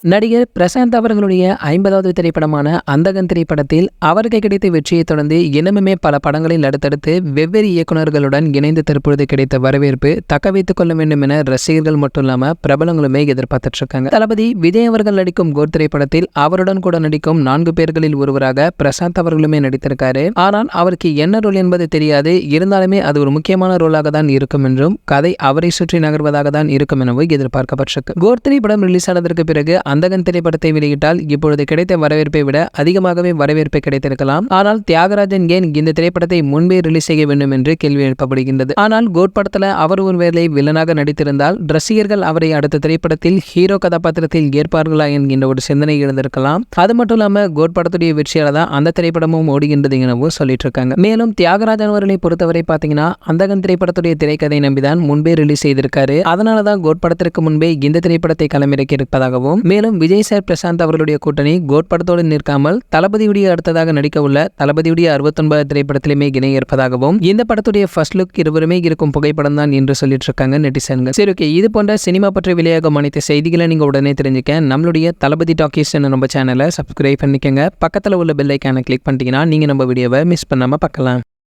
நடிகர் பிரசாந்த் அவர்களுடைய 50வது திரைப்படமான அந்தகன் திரைப்படத்தில் அவருக்கு கிடைத்த வெற்றியை தொடர்ந்து இன்னமுமே பல படங்களில் அடுத்தடுத்து வெவ்வேறு இயக்குநர்களுடன் இணைந்து தற்பொழுது கிடைத்த வரவேற்பு தக்க வைத்துக் கொள்ள வேண்டும் என ரசிகர்கள் மட்டும் இல்லாம பிரபலங்களுமே எதிர்பார்த்துட்டு இருக்காங்க. தளபதி விஜய் அவர்கள் நடிக்கும் கோட் திரைப்படத்தில் அவருடன் கூட நடிக்கும் 4 பேர்களில் ஒருவராக பிரசாந்த் அவர்களுமே நடித்திருக்காரு. ஆனால் அவருக்கு என்ன ரோல் என்பது தெரியாது. இருந்தாலுமே அது ஒரு முக்கியமான ரோலாக தான் இருக்கும் என்றும் கதை அவரை சுற்றி நகர்வதாக தான் இருக்கும் எனவும் எதிர்பார்க்கப்பட்டிருக்கு. கோட் திரைப்படம் ரிலீஸ் ஆனதற்கு பிறகு அந்தகன் திரைப்படத்தை வெளியிட்டால் இப்பொழுது கிடைத்த வரவேற்பை விட அதிகமாகவே வரவேற்பு கிடைத்திருக்கலாம். ஆனால் தியாகராஜன் ஏன் இந்த திரைப்படத்தை முன்பே ரிலீஸ் செய்ய வேண்டும் என்று கேள்வி எழுப்பப்படுகின்றது. ஆனால் கோட் படத்துல அவர் ஒருவேளை வில்லனாக நடித்திருந்தால் ரசிகர்கள் அவரை அடுத்த திரைப்படத்தில் ஹீரோ கதாபாத்திரத்தில் ஏற்பார்களா என்கின்ற ஒரு சிந்தனை இருந்திருக்கலாம். அது மட்டும் இல்லாம கோட் படத்துடைய வெற்றியால தான் அந்த திரைப்படமும் ஓடுகின்றது எனவும் சொல்லிட்டு இருக்காங்க. மேலும் தியாகராஜன் அவர்களை பொறுத்தவரை பாத்தீங்கன்னா அந்தகன் திரைப்படத்துடைய திரைக்கதை நம்பிதான் முன்பே ரிலீஸ் செய்திருக்காரு. அதனாலதான் கோட் படத்திற்கு முன்பே இந்த திரைப்படத்தை களமிறக்கி இருப்பதாகவும் மேலும் விஜய் சார் பிரசாந்த் அவர்களுடைய கூட்டணி கோட் படத்தோடு நிற்காமல் தளபதியுடைய அடுத்ததாக நடிக்க உள்ள தளபதியுடைய 69 திரைப்படத்திலுமே இணை இருப்பதாகவும் இந்த படத்துடைய ஃபர்ஸ்ட் லுக் இருவருமே இருக்கும் புகைப்படம் தான் என்று சொல்லிட்டு இருக்காங்க நெட்டிசன்கள். சரி, ஓகே, இது போன்ற சினிமா பற்றி வெளியாகும் அனைத்து செய்திகளை நீங்க உடனே தெரிஞ்சுக்க நம்மளுடைய தளபதி டாக்கீஸ் நம்ம சேனலை சப்ஸ்கிரைப் பண்ணிக்கங்க. பக்கத்துல உள்ள பெல் ஐக்கானை கிளிக் பண்ணிட்டீங்கன்னா நீங்க நம்ம வீடியோவை மிஸ் பண்ணாம பார்க்கலாம்.